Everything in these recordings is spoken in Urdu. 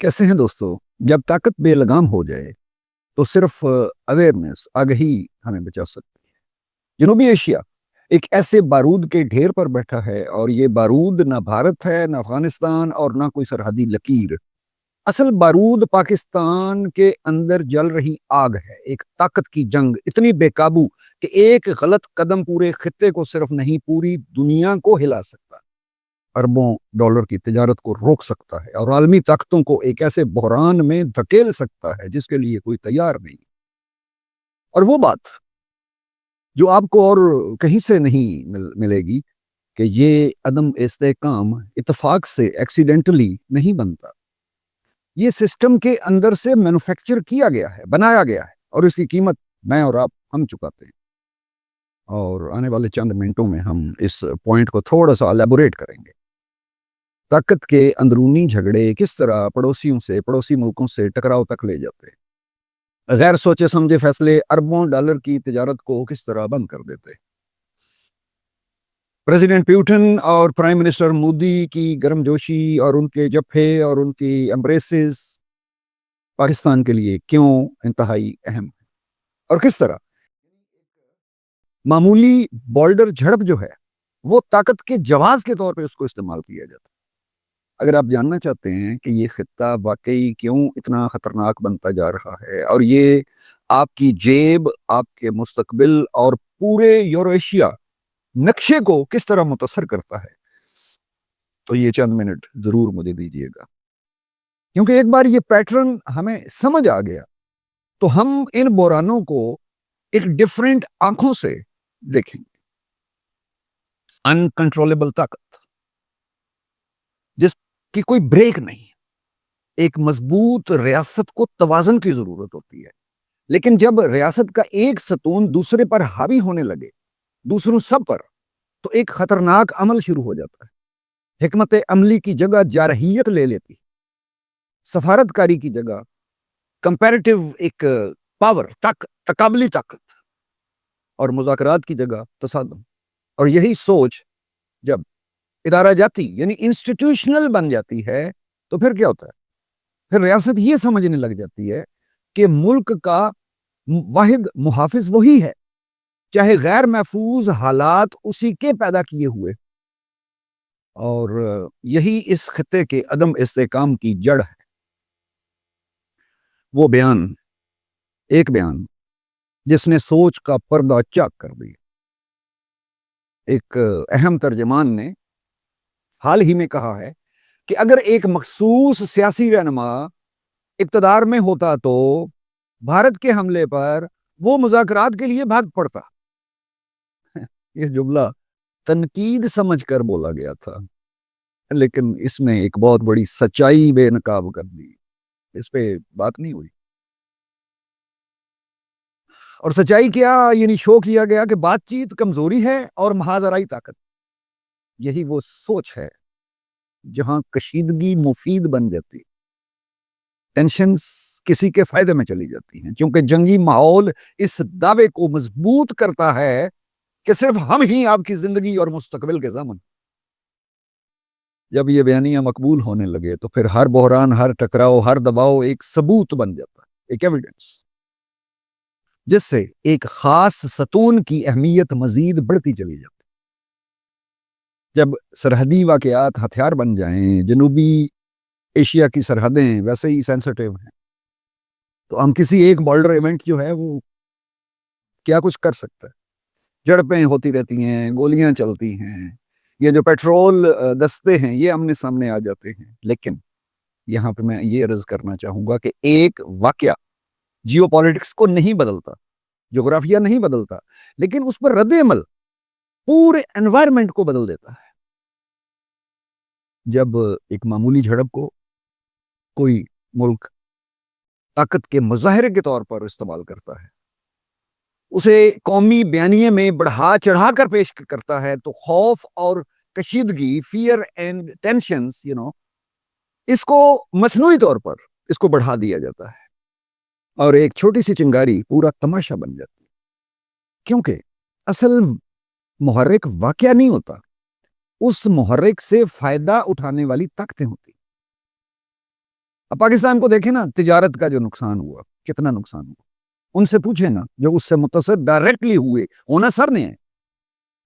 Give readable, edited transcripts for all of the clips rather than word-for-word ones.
کیسے ہیں دوستو؟ جب طاقت بے لگام ہو جائے تو صرف اویئرنیس آگہی ہمیں بچا سکتی ہے۔ جنوبی ایشیا ایک ایسے بارود کے ڈھیر پر بیٹھا ہے، اور یہ بارود نہ بھارت ہے، نہ افغانستان، اور نہ کوئی سرحدی لکیر۔ اصل بارود پاکستان کے اندر جل رہی آگ ہے، ایک طاقت کی جنگ اتنی بے قابو کہ ایک غلط قدم پورے خطے کو صرف نہیں، پوری دنیا کو ہلا سکتا ہے، اربوں ڈالر کی تجارت کو روک سکتا ہے، اور عالمی طاقتوں کو ایک ایسے بحران میں دھکیل سکتا ہے جس کے لیے کوئی تیار نہیں۔ اور وہ بات جو آپ کو اور کہیں سے نہیں ملے گی کہ یہ عدم استحکام اتفاق سے ایکسیڈنٹلی نہیں بنتا، یہ سسٹم کے اندر سے مینوفیکچر کیا گیا ہے، بنایا گیا ہے، اور اس کی قیمت میں اور آپ ہم چکاتے ہیں۔ اور آنے والے چند منٹوں میں ہم اس پوائنٹ کو تھوڑا سا الیبوریٹ کریں گے۔ طاقت کے اندرونی جھگڑے کس طرح پڑوسی ملکوں سے ٹکراؤ تک لے جاتے ہیں، غیر سوچے سمجھے فیصلے اربوں ڈالر کی تجارت کو کس طرح بند کر دیتے ہیں۔ پریزیڈنٹ پیوٹن اور پرائم منسٹر مودی کی گرم جوشی اور ان کے جبہے اور ان کی امبریسز پاکستان کے لیے کیوں انتہائی اہم ہے، اور کس طرح معمولی بارڈر جھڑپ جو ہے وہ طاقت کے جواز کے طور پہ اس کو استعمال کیا جاتا ہے۔ اگر آپ جاننا چاہتے ہیں کہ یہ خطہ واقعی کیوں اتنا خطرناک بنتا جا رہا ہے، اور یہ آپ کی جیب، آپ کے مستقبل اور پورے یوریشیا نقشے کو کس طرح متاثر کرتا ہے، تو یہ چند منٹ ضرور مجھے دیجیے گا، کیونکہ ایک بار یہ پیٹرن ہمیں سمجھ آ گیا تو ہم ان بحرانوں کو ایک ڈیفرنٹ آنکھوں سے دیکھیں گے۔ انکنٹرولبل طاقت جس کی کوئی بریک نہیں، ایک مضبوط ریاست کو توازن کی ضرورت ہوتی ہے، لیکن جب ریاست کا ایک ستون دوسرے پر حاوی ہونے لگے، دوسروں سب پر، تو ایک خطرناک عمل شروع ہو جاتا ہے۔ حکمت عملی کی جگہ جارحیت لے لیتی، سفارت کاری کی جگہ کمپیریٹیو ایک پاور، تقابلی طاقت، اور مذاکرات کی جگہ تصادم۔ اور یہی سوچ جب ادارہ جاتی یعنی انسٹیٹیوشنل بن جاتی ہے تو پھر کیا ہوتا ہے؟ پھر ریاست یہ سمجھنے لگ جاتی ہے کہ ملک کا واحد محافظ وہی ہے، چاہے غیر محفوظ حالات اسی کے پیدا کیے ہوئے۔ اور یہی اس خطے کے عدم استحکام کی جڑ ہے۔ وہ ایک بیان جس نے سوچ کا پردہ چاک کر دیا۔ ایک اہم ترجمان نے حال ہی میں کہا ہے کہ اگر ایک مخصوص سیاسی رہنما اقتدار میں ہوتا تو بھارت کے حملے پر وہ مذاکرات کے لیے بھاگ پڑتا۔ یہ جملہ تنقید سمجھ کر بولا گیا تھا، لیکن اس نے ایک بہت بڑی سچائی بے نقاب کر دی، اس پہ بات نہیں ہوئی۔ اور سچائی کیا؟ یعنی شو کیا گیا کہ بات چیت کمزوری ہے اور محاذ آرائی طاقت۔ یہی وہ سوچ ہے جہاں کشیدگی مفید بن جاتی، ٹینشنز کسی کے فائدے میں چلی جاتی ہیں، کیونکہ جنگی ماحول اس دعوے کو مضبوط کرتا ہے کہ صرف ہم ہی آپ کی زندگی اور مستقبل کے ضامن۔ جب یہ بیانیہ مقبول ہونے لگے تو پھر ہر بحران، ہر ٹکراؤ، ہر دباؤ ایک ثبوت بن جاتا ہے، ایک ایویڈنس، جس سے ایک خاص ستون کی اہمیت مزید بڑھتی چلی جاتی۔ جب سرحدی واقعات ہتھیار بن جائیں، جنوبی ایشیا کی سرحدیں ویسے ہی سینسٹیو ہیں، تو ہم کسی ایک بارڈر ایونٹ جو ہے وہ کیا کچھ کر سکتا ہے؟ جھڑپیں ہوتی رہتی ہیں، گولیاں چلتی ہیں، یہ جو پیٹرول دستے ہیں یہ آمنے سامنے آ جاتے ہیں، لیکن یہاں پہ میں یہ عرض کرنا چاہوں گا کہ ایک واقعہ جیو پالیٹکس کو نہیں بدلتا، جغرافیہ نہیں بدلتا، لیکن اس پر رد عمل پورے انوائرمنٹ کو بدل دیتا ہے۔ جب ایک معمولی جھڑپ کو کوئی ملک طاقت کے مظاہرے کے طور پر استعمال کرتا ہے، اسے قومی بیانیے میں بڑھا چڑھا کر پیش کرتا ہے، تو خوف اور کشیدگی، فیئر اینڈ ٹینشنز، اس کو مصنوعی طور پر اس کو بڑھا دیا جاتا ہے، اور ایک چھوٹی سی چنگاری پورا تماشا بن جاتی ہے، کیونکہ اصل محرک واقعہ نہیں ہوتا، اس محرک سے فائدہ اٹھانے والی طاقتیں ہوتی۔ اب پاکستان کو دیکھیں نا، تجارت کا جو نقصان ہوا، کتنا نقصان ہوا، ان سے پوچھیں نا جو اس سے متاثر ڈائریکٹلی ہوئے، ہونا سر نے ہے.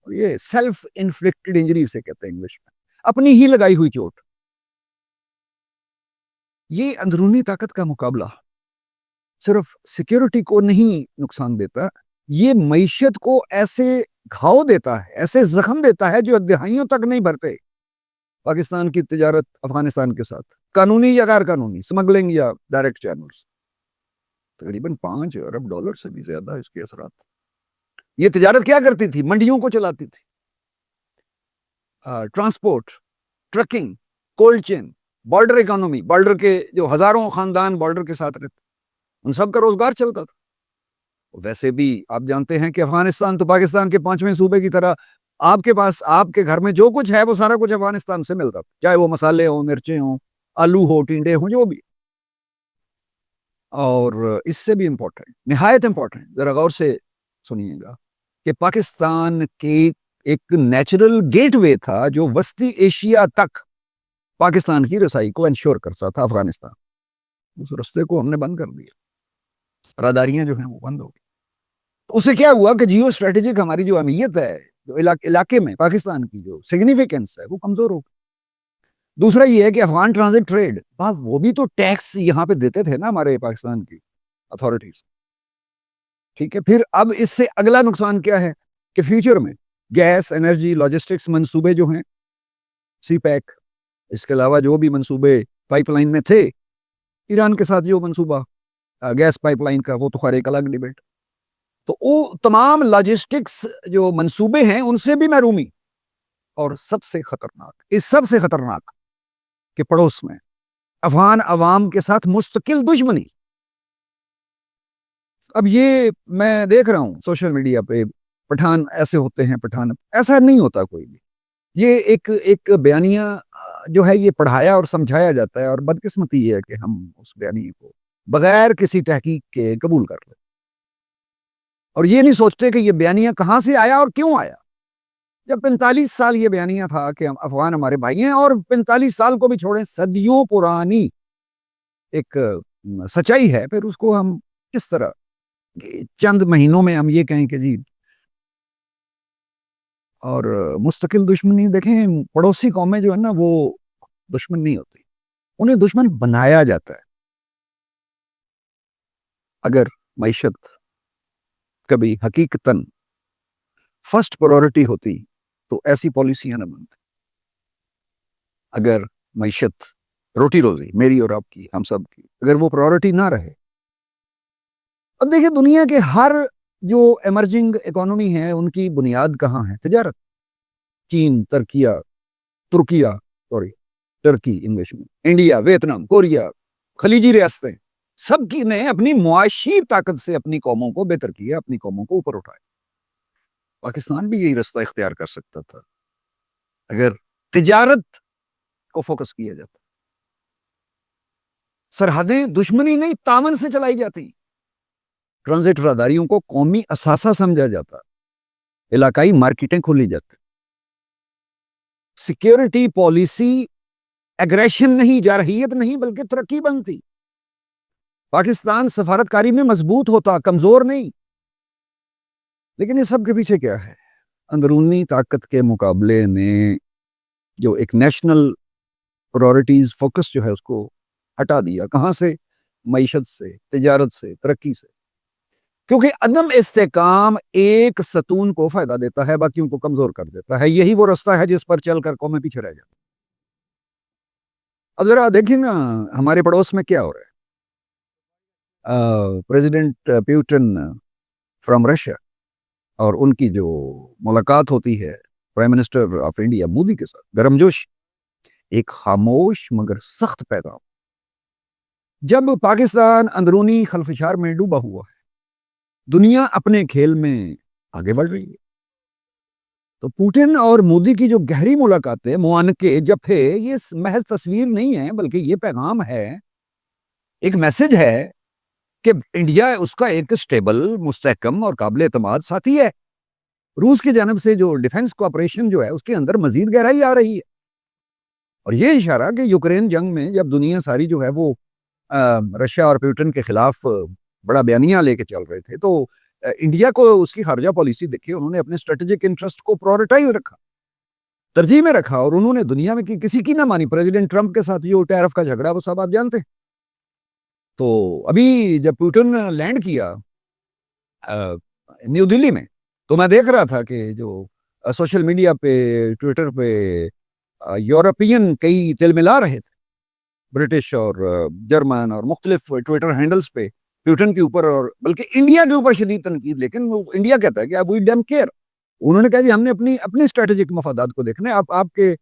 یہ سیلف انفلکٹڈ انجری سے کہتے ہیں انگلش میں، اپنی ہی لگائی ہوئی چوٹ. یہ اندرونی طاقت کا مقابلہ صرف سیکیورٹی کو نہیں نقصان دیتا، یہ معیشت کو ایسے گھاؤ دیتا ہے، ایسے زخم دیتا ہے جو دہائیوں تک نہیں بھرتے. پاکستان کی تجارت افغانستان کے ساتھ، قانونی یا غیر قانونی، سمگلنگ یا ڈائریکٹ چینلز، تقریباً $5 ارب سے بھی زیادہ اس کے اثرات. یہ تجارت کیا کرتی تھی؟ منڈیوں کو چلاتی تھی، transport, trucking, cold chain, border economy, border کے جو ہزاروں خاندان بارڈر کے ساتھ رہتے، ان سب کا روزگار چلتا تھا. ویسے بھی آپ جانتے ہیں کہ افغانستان تو پاکستان کے 5ویں صوبے کی طرح، آپ کے پاس آپ کے گھر میں جو کچھ ہے وہ سارا کچھ افغانستان سے ملتا تھا، چاہے وہ مسالے ہوں، مرچیں ہوں، آلو ہو، ٹینڈے ہوں، جو بھی. اور اس سے بھی امپورٹنٹ، نہایت امپورٹنٹ، ذرا غور سے سنیے گا کہ پاکستان کے ایک نیچرل گیٹ وے تھا جو وسطی ایشیا تک پاکستان کی رسائی کو انشور کرتا تھا افغانستان. اس رستے کو ہم نے بند کر دیا، راداریاں جو ہیں وہ بند ہو گئی. اس سے کیا ہوا کہ جیو اسٹریٹجک ہماری جو اہمیت ہے، جو علاقے میں پاکستان کی جو سگنیفیکنس ہے، وہ کمزور ہو گئی. دوسرا یہ ہے کہ افغان ٹرانزٹ ٹریڈ، وہ بھی تو ٹیکس یہاں پہ دیتے تھے نا ہمارے پاکستان کی اتھارٹیز. ٹھیک ہے، پھر اب اس سے اگلا نقصان کیا ہے کہ فیوچر میں گیس، انرجی، لاجسٹکس منصوبے جو ہیں، سی پیک، اس کے علاوہ جو بھی منصوبے پائپ لائن میں تھے، ایران کے ساتھ جو منصوبہ گیس پائپ لائن کا، وہ تو خیر ایک الگ ڈیبیٹ. تو وہ تمام لاجسٹکس جو منصوبے ہیں ان سے بھی محرومی. اور سب سے خطرناک، اس سب سے خطرناک کہ پڑوس میں افغان عوام کے ساتھ مستقل دشمنی. اب یہ میں دیکھ رہا ہوں سوشل میڈیا پہ، پٹھان ایسے ہوتے ہیں، پٹھان ایسا نہیں ہوتا کوئی بھی. یہ ایک بیانیہ جو ہے یہ پڑھایا اور سمجھایا جاتا ہے، اور بدقسمتی یہ ہے کہ ہم اس بیانیے کو بغیر کسی تحقیق کے قبول کر لیں، اور یہ نہیں سوچتے کہ یہ بیانیہ کہاں سے آیا اور کیوں آیا. جب 45 سال یہ بیانیہ تھا کہ ہم افغان ہمارے بھائی ہیں، اور 45 سال کو بھی چھوڑیں، صدیوں پرانی ایک سچائی ہے، پھر اس کو ہم کس طرح چند مہینوں میں ہم یہ کہیں کہ جی. اور مستقل دشمنی دیکھیں، پڑوسی قومیں جو ہے نا وہ دشمن نہیں ہوتی، انہیں دشمن بنایا جاتا ہے. اگر معیشت کبھی حقیقتاً فرسٹ پرائورٹی ہوتی تو ایسی پالیسیاں نہ بنتی. اگر معیشت، روٹی روزی میری اور آپ کی، ہم سب کی، اگر وہ پرائورٹی نہ رہے. اب دیکھیں دنیا کے ہر جو ایمرجنگ اکانومی ہیں ان کی بنیاد کہاں ہے؟ تجارت. چین، ترکیہ، ٹرکی انگلش میں، انڈیا، ویتنام، کوریا، خلیجی ریاستیں، سب کی نے اپنی معاشی طاقت سے اپنی قوموں کو بہتر کیا، اپنی قوموں کو اوپر اٹھایا. پاکستان بھی یہی رستہ اختیار کر سکتا تھا اگر تجارت کو فوکس کیا جاتا. سرحدیں دشمنی نہیں، تعاون سے چلائی جاتی. ٹرانزٹ راداریوں کو قومی اثاثہ سمجھا جاتا، علاقائی مارکیٹیں کھولی جاتی. سیکیورٹی پالیسی ایگریشن نہیں، جارحیت نہیں، بلکہ ترقی بنتی. پاکستان سفارتکاری میں مضبوط ہوتا، کمزور نہیں. لیکن اس سب کے پیچھے کیا ہے؟ اندرونی طاقت کے مقابلے میں جو ایک نیشنل پرائورٹیز فوکس جو ہے اس کو ہٹا دیا. کہاں سے؟ معیشت سے، تجارت سے، ترقی سے. کیونکہ عدم استحکام ایک ستون کو فائدہ دیتا ہے، باقیوں کو کمزور کر دیتا ہے. یہی وہ رستہ ہے جس پر چل کر قومیں پیچھے رہ جاتی. اب ذرا دیکھیں نا ہمارے پڑوس میں کیا ہو رہا ہے. پریزیڈنٹ پیوٹن فرام رشیا، اور ان کی جو ملاقات ہوتی ہے prime minister of India Modi کے ساتھ، گرم جوش، ایک خاموش مگر سخت پیغام. جب پاکستان اندرونی خلفشار میں ڈوبا ہوا ہے، دنیا اپنے کھیل میں آگے بڑھ رہی ہے، تو پوٹن اور مودی کی جو گہری ملاقاتیں، معانقے، جبھے، یہ محض تصویر نہیں ہے، بلکہ یہ پیغام ہے، ایک میسج ہے کہ انڈیا اس کا ایک سٹیبل، مستحکم اور قابل اعتماد ساتھی ہے. روس کی جانب سے جو ڈیفنس کوآپریشن جو ہے اس کے اندر مزید گہرائی آ رہی ہے. اور یہ اشارہ کہ یوکرین جنگ میں جب دنیا ساری جو ہے وہ رشیا اور پیوٹن کے خلاف بڑا بیانیہ لے کے چل رہے تھے، تو انڈیا کو اس کی خارجہ پالیسی دیکھی، انہوں نے اپنے اسٹریٹجک انٹرسٹ کو پرائورٹائز رکھا، ترجیح میں رکھا، اور انہوں نے دنیا میں کسی کی نہ مانی۔ پریزیڈنٹ ٹرمپ کے ساتھ جو ٹیرف کا جھگڑا وہ سب آپ جانتے ہیں۔ تو ابھی جب پیوٹن لینڈ کیا نیو دلی میں، تو میں دیکھ رہا تھا کہ جو سوشل میڈیا پہ، ٹویٹر پہ یورپین کئی تل ملا رہے تھے، برٹش اور جرمن اور مختلف ٹویٹر ہینڈلز پہ پیوٹن کے اوپر، اور بلکہ انڈیا کے اوپر شدید تنقید، لیکن وہ انڈیا کہتا ہے کہ اب وی ڈیم کیئر۔ انہوں نے کہا جی ہم نے اپنے اسٹریٹجک مفادات کو دیکھنا ہے، آپ کے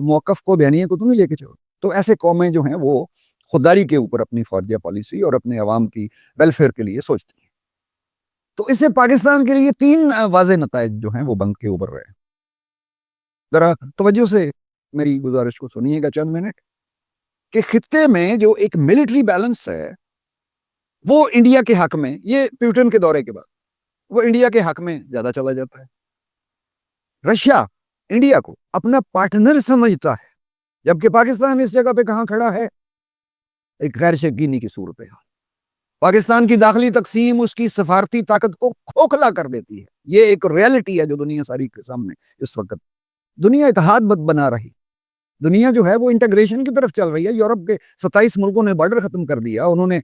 موقف کو، بیانیے کو تو نہیں لے کے چلو۔ تو ایسے قومیں جو ہیں وہ خودداری کے اوپر اپنی خارجہ پالیسی اور اپنے عوام کی ویلفیئر کے لیے سوچتی ہیں۔ تو اس سے پاکستان کے لیے 3 واضح نتائج جو ہیں وہ بند کے اوپر رہے۔ ذرا توجہ سے میری گزارش کو سنیے گا چند منٹ، کہ خطے میں جو ایک ملٹری بیلنس ہے وہ انڈیا کے حق میں، یہ پیوٹن کے دورے کے بعد وہ انڈیا کے حق میں زیادہ چلا جاتا ہے۔ رشیا انڈیا کو اپنا پارٹنر سمجھتا ہے، جبکہ پاکستان اس جگہ پہ کہاں کھڑا ہے؟ ایک غیر شرکینی کی صورتحال۔ پاکستان کی داخلی تقسیم اس کی سفارتی طاقت کو کھوکھلا کر دیتی ہے۔ یہ ایک ریالٹی ہے جو دنیا ساری کے سامنے اس وقت۔ دنیا اتحاد بنا رہی، دنیا جو ہے وہ انٹیگریشن کی طرف چل رہی ہے۔ یورپ کے 27 ملکوں نے بارڈر ختم کر دیا، انہوں نے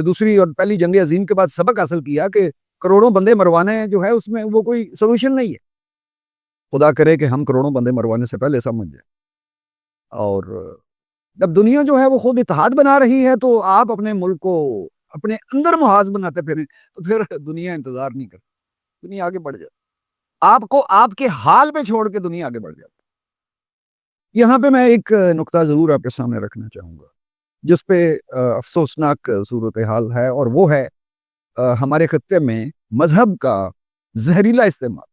دوسری اور پہلی جنگ عظیم کے بعد سبق حاصل کیا کہ کروڑوں بندے مروانے جو ہے اس میں وہ کوئی سولوشن نہیں ہے۔ خدا کرے کہ ہم کروڑوں بندے مروانے سے پہلے سمجھ جائیں۔ اور جب دنیا جو ہے وہ خود اتحاد بنا رہی ہے، تو آپ اپنے ملک کو اپنے اندر محاذ بناتے پھریں تو پھر دنیا انتظار نہیں کرتی، دنیا آگے بڑھ جاتی، آپ کو آپ کے حال پہ چھوڑ کے دنیا آگے بڑھ جاتی۔ یہاں پہ میں ایک نقطہ ضرور آپ کے سامنے رکھنا چاہوں گا جس پہ افسوسناک صورتحال ہے، اور وہ ہے ہمارے خطے میں مذہب کا زہریلا استعمال،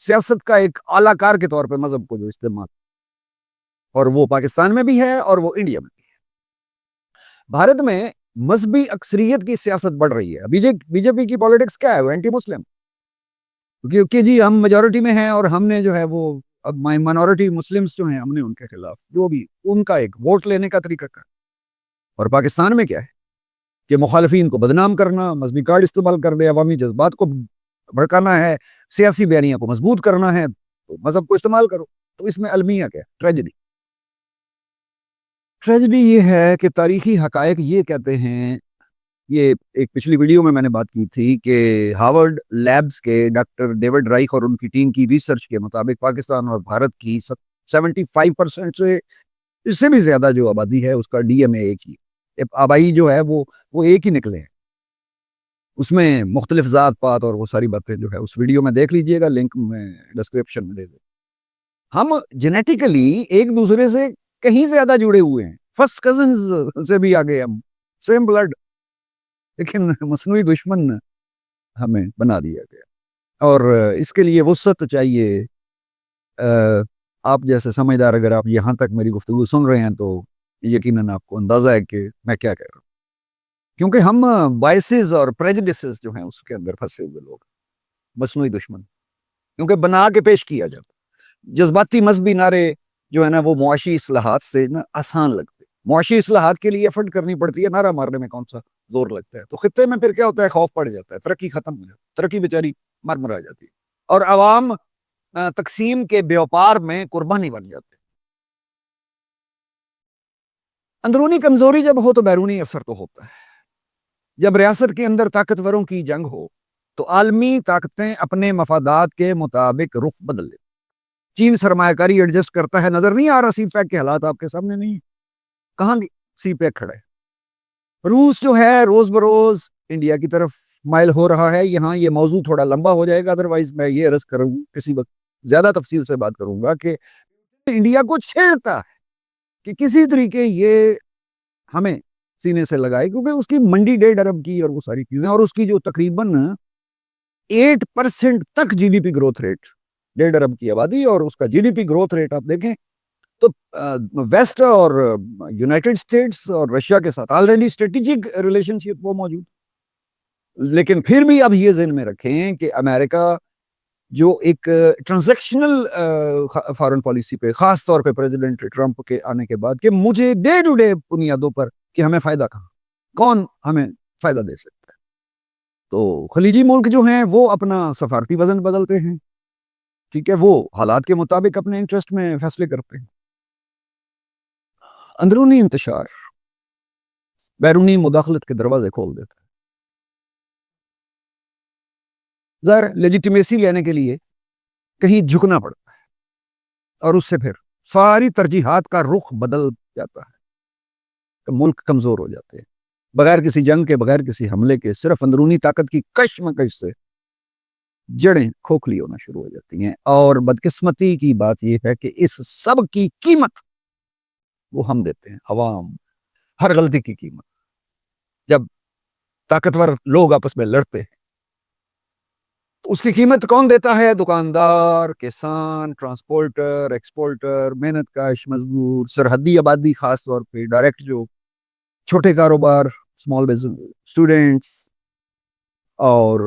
سیاست کا ایک اعلیٰ کار کے طور پہ مذہب کو جو استعمال، اور وہ پاکستان میں بھی ہے اور وہ انڈیا میں بھی ہے۔ بھارت میں مذہبی اکثریت کی سیاست بڑھ رہی ہے۔ بی جے پی کی پالیٹکس کیا ہے؟ وہ اینٹی مسلم، کیونکہ جی ہم میجورٹی میں ہیں اور ہم نے جو ہے وہ اب مائنورٹی مسلمز جو ہیں ہم نے ان کے خلاف جو بھی ان کا ایک ووٹ لینے کا طریقہ کا۔ اور پاکستان میں کیا ہے کہ مخالفین کو بدنام کرنا، مذہبی کارڈ استعمال کر دے، عوامی جذبات کو بھڑکانا ہے، سیاسی بیانیہ کو مضبوط کرنا ہے، تو مذہب کو استعمال کرو۔ تو اس میں المیہ کیا ہے؟ ٹریجڈی یہ ہے کہ تاریخی حقائق یہ کہتے ہیں، یہ ایک پچھلی ویڈیو میں نے بات کی تھی کہ ہارورڈ لیبز کے ڈاکٹر ڈیوڈ رائخ اور ان کی ٹیم کی ریسرچ کے مطابق پاکستان اور بھارت کی 75% سے اس سے بھی زیادہ جو آبادی ہے اس کا ڈی ایم اے ایک ہی، آبائی جو ہے وہ ایک ہی نکلے ہیں۔ اس میں مختلف ذات پات اور وہ ساری باتیں جو ہے اس ویڈیو میں دیکھ لیجئے گا، لنک میں ڈسکرپشن میں دے دیں۔ ہم جینیٹیکلی ایک دوسرے سے کہیں زیادہ جڑے ہوئے ہیں، فرسٹ کزنز سے بھی آگے، ہم سیم بلڈ، لیکن مصنوعی دشمن ہمیں بنا دیا گیا۔ اور اس کے لیے وسعت چاہیے۔ آپ جیسے سمجھدار اگر آپ یہاں تک میری گفتگو سن رہے ہیں تو یقیناً آپ کو اندازہ ہے کہ میں کیا کہہ رہا ہوں، کیونکہ ہم بائسز اور پریجڈسز جو ہیں اس کے اندر پھنسے ہوئے لوگ، مصنوعی دشمن، کیونکہ بنا کے پیش کیا جاتا۔ جذباتی مذہبی نعرے جو ہے نا وہ معاشی اصلاحات سے نا آسان لگتے، معاشی اصلاحات کے لیے ایفرٹ کرنی پڑتی ہے، نعرہ مارنے میں کون سا زور لگتا ہے۔ تو خطے میں پھر کیا ہوتا ہے؟ خوف پڑ جاتا ہے، ترقی ختم ہو جاتی ہے، ترقی بیچاری مر جاتی ہے، اور عوام تقسیم کے بیوپار میں قربانی بن جاتے ہیں۔ اندرونی کمزوری جب ہو تو بیرونی اثر تو ہوتا ہے۔ جب ریاست کے اندر طاقتوروں کی جنگ ہو تو عالمی طاقتیں اپنے مفادات کے مطابق رخ بدل لیتی۔ چین سرمایہ کاری ایڈجسٹ کرتا ہے، نظر نہیں آ رہا سی پیک کے حالات آپ کے سامنے نہیں، کہاں سی پیک کھڑا ہے۔ روس جو ہے روز بروز انڈیا کی طرف مائل ہو رہا ہے۔ یہاں یہ موضوع تھوڑا لمبا ہو جائے گا، ادروائز میں یہ عرض کروں کسی وقت زیادہ تفصیل سے بات کروں گا کہ انڈیا کو چھیڑتا ہے کہ کسی طریقے یہ ہمیں سینے سے لگائے، کیونکہ اس کی منڈی 1.5 ارب کی اور وہ ساری چیزیں، اور اس کی جو تقریباً 8% تک G D P growth rate, 1.5 ارب کی آبادی اور اس کا G D P growth rate آپ دیکھیں تو ویسٹ اور یونائٹڈ اسٹیٹس اور رشیا کے ساتھ آلریڈی اسٹریٹجک ریلیشن شپ وہ موجود، لیکن پھر بھی اب یہ ذہن میں رکھیں کہ امریکہ جو ایک ٹرانزیکشنل فارن پالیسی پہ، خاص طور پہ پریزیڈنٹ ٹرمپ کے آنے کے بعد، کہ مجھے ڈے ٹو ڈے بنیادوں پر کہ ہمیں فائدہ کہاں، کون ہمیں فائدہ دے سکتا ہے؟ تو خلیجی ملک جو ہیں وہ اپنا سفارتی وزن بدلتے ہیں، ٹھیک ہے، وہ حالات کے مطابق اپنے انٹرسٹ میں فیصلے کرتے ہیں۔ اندرونی انتشار بیرونی مداخلت کے دروازے کھول دیتا ہے۔ ظاہر لیجیٹیمیسی لینے کے لیے کہیں جھکنا پڑتا ہے، اور اس سے پھر ساری ترجیحات کا رخ بدل جاتا ہے، کہ ملک کمزور ہو جاتے ہیں، بغیر کسی جنگ کے، بغیر کسی حملے کے، صرف اندرونی طاقت کی کشمکش سے جڑیں کھوکھلی ہونا شروع ہو جاتی ہیں۔ اور بدقسمتی کی بات یہ ہے کہ اس سب کی قیمت وہ ہم دیتے ہیں، عوام، ہر غلطی کی قیمت۔ جب طاقتور لوگ آپس میں لڑتے ہیں تو اس کی قیمت کون دیتا ہے؟ دکاندار، کسان، ٹرانسپورٹر، ایکسپورٹر، محنت کش مزدور، سرحدی آبادی، خاص طور پہ ڈائریکٹ جو چھوٹے کاروبار، اسمال بزنس، اسٹوڈینٹس، اور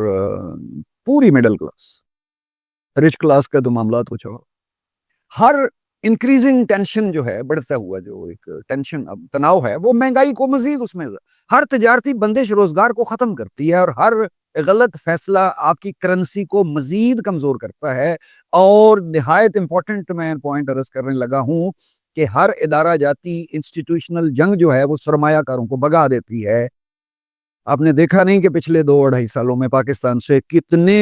پوری مڈل کلاس، رچ کلاس کا تو معاملات کچھ اور۔ ہر انکریزنگ ٹینشن جو ہے، بڑھتا ہوا جو ایک ٹینشن، اب تناؤ ہے، وہ مہنگائی کو مزید اس میں ہر تجارتی بندش روزگار کو ختم کرتی ہے، اور ہر غلط فیصلہ آپ کی کرنسی کو مزید کمزور کرتا ہے۔ اور نہایت امپورٹنٹ میں پوائنٹ عرض کرنے لگا ہوں کہ ہر ادارہ جاتی انسٹیٹیوشنل جنگ جو ہے وہ سرمایہ کاروں کو بگا دیتی ہے۔ آپ نے دیکھا نہیں کہ پچھلے 2-2.5 سالوں میں پاکستان سے کتنے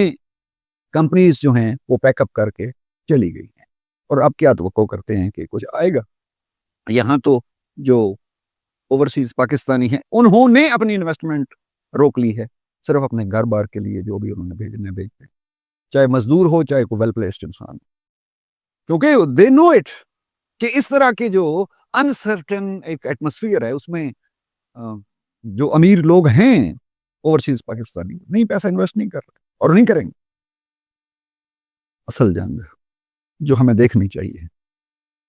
کمپنیز جو ہیں وہ پیک اپ کر کے چلی گئی ہیں، اور آپ کیا توقع کرتے ہیں کہ کچھ آئے گا؟ یہاں تو جو اوورسیز پاکستانی ہیں انہوں نے اپنی انویسٹمنٹ روک لی ہے، صرف اپنے گھر بار کے لیے جو بھی انہوں نے بھیجتے، چاہے مزدور ہو، چاہے کوئی ویل پلیسڈ انسان، کیونکہ دے نو اٹ کہ اس طرح کے جو انسرٹن ایک ایٹماسفیئر ہے اس میں جو امیر لوگ ہیں اوورسیز پاکستانی نہیں پیسہ انویسٹ نہیں کر رہے اور نہیں کریں گے۔ اصل جنگ جو ہمیں دیکھنی چاہیے،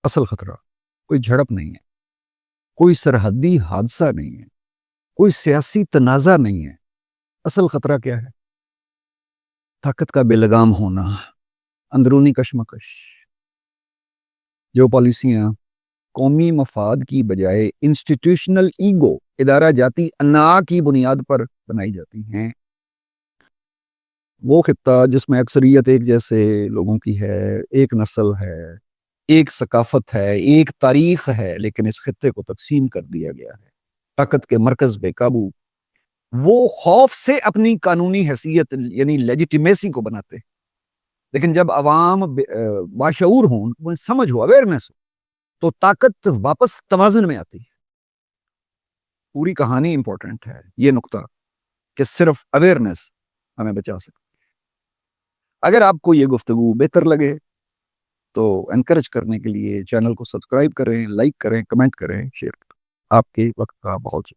اصل خطرہ کوئی جھڑپ نہیں ہے، کوئی سرحدی حادثہ نہیں ہے، کوئی سیاسی تنازع نہیں ہے۔ اصل خطرہ کیا ہے؟ طاقت کا بے لگام ہونا، اندرونی کشمکش، جو پالیسیاں قومی مفاد کی بجائے انسٹیٹیوشنل ایگو، ادارہ جاتی انا کی بنیاد پر بنائی جاتی ہیں۔ وہ خطہ جس میں اکثریت ایک جیسے لوگوں کی ہے، ایک نسل ہے، ایک ثقافت ہے، ایک تاریخ ہے، لیکن اس خطے کو تقسیم کر دیا گیا ہے، طاقت کے مرکز بے قابو، وہ خوف سے اپنی قانونی حیثیت یعنی لیجیٹیمیسی کو بناتے ہیں۔ لیکن جب عوام باشعور ہوں، سمجھ ہو، اویئرنیس ہو، تو طاقت واپس توازن میں آتی ہے۔ پوری کہانی امپورٹنٹ ہے، یہ نقطہ کہ صرف اویئرنیس ہمیں بچا سکتی۔ اگر آپ کو یہ گفتگو بہتر لگے تو انکریج کرنے کے لیے چینل کو سبسکرائب کریں، لائک کریں، کمنٹ کریں، شیئر کریں۔ آپ کے وقت کا بہت